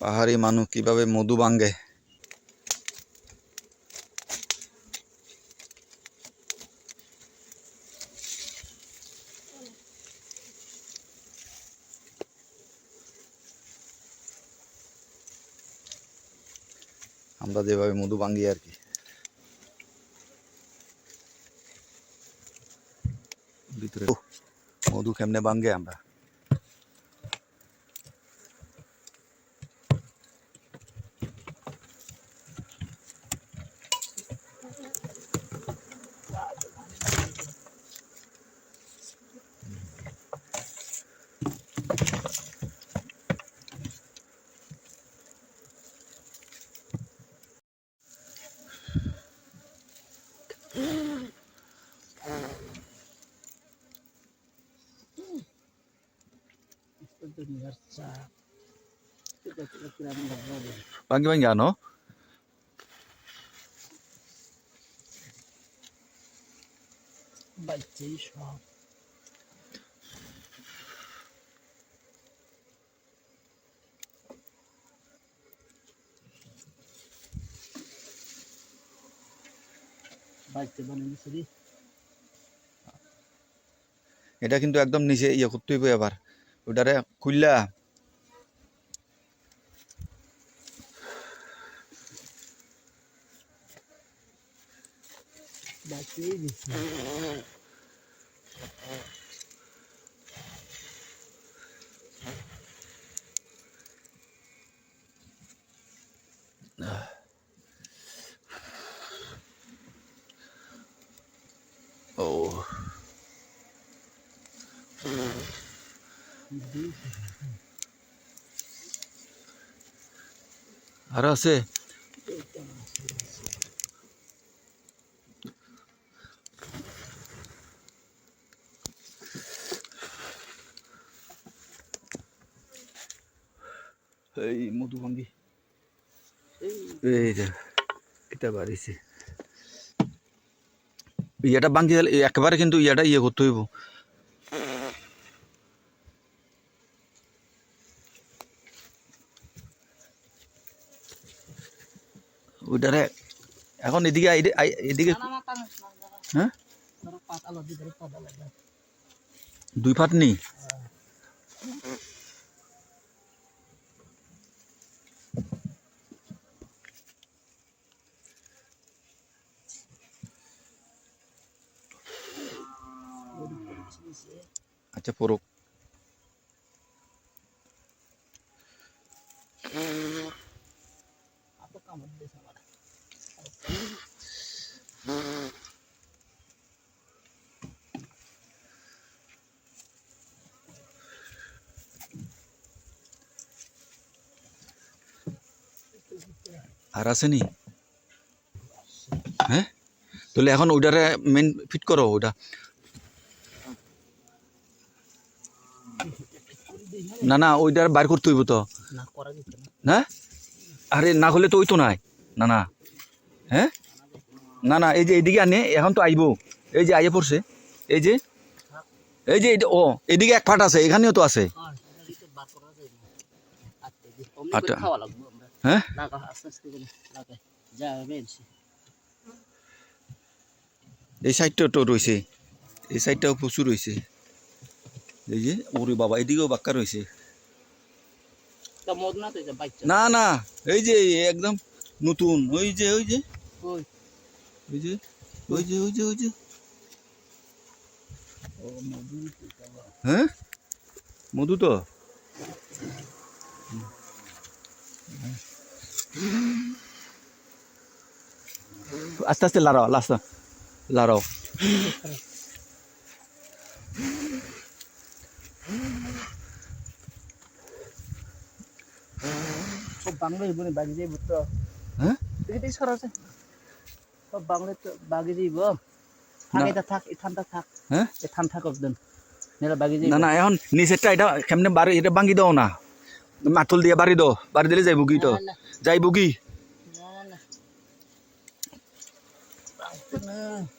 পাহাড়ি মানুষ কিভাবে মধু ভাঙে। আমরা যেভাবে মধু ভাঙি আর কি। ভিতরে মধু কেমনে ভাঙে আমরা। Vangi vangi ano? Baca shop. Baca mana ni sini? এটা কিন্তু একদম নিচে ইয়ে করতে হইব এবার ওটারে খুললা Baca ini. ও আর আছে এই মধু ভাঙ্গি এই যে এটা বাড়িছে ইয়াটা ভাঙ্গি একেবারে কিন্তু ইয়াটা ইয়ে করতে হইব ওইটারে এখন এদিকে এদিকে হ্যাঁ দুই ফাট নি আচ্ছা পড়ুক Apa kamu desa mana? আর আসেনি হ্যাঁ তাহলে এখন ওইটারে মেন ফিট করো ওটা না না ওইটার বাইর করতে হইব তো না করা যেত না হ্যাঁ আরে না হলে তো ওই তো নাই না না হ্যাঁ না না এই যে এইদিকে আনে এখন তো আইব এই যে আইয়ে পড়ছে এই যে ও এদিকে এক ফাট আছে এখানেও তো আছে আচ্ছা হ্যাঁ এই সাইডটাও তো রয়েছে এই সাইডটাও প্রচুর রয়েছে এই যে ওরে বাবা এদিকেও বাক্কা রয়েছে না না এই যে একদম নতুন ওই যে ওই যে ওই যে ওই যে ওই যে ওই যে হ্যাঁ মধু তো আস্তে আস্তে লাড়াও আস্তে লাড়াও সব বাংলায় বনে বাগি যাইব তো হ্যাঁ এটাই সরাসরি সব বাংলায় তো বাগি যাইব থাকে তা থাক ঠান্ডা থাক হ্যাঁ এ ঠান্ডা থাক একদম নেলা বাগি যাইব না না এখন নিচেরটা এটা কেমনে বাড়ি এটা ভাঙি দাও না মাতুল দিয়ে বাড়ি দাও বাড়ি দিলে যাইব কি তো যাইব কি না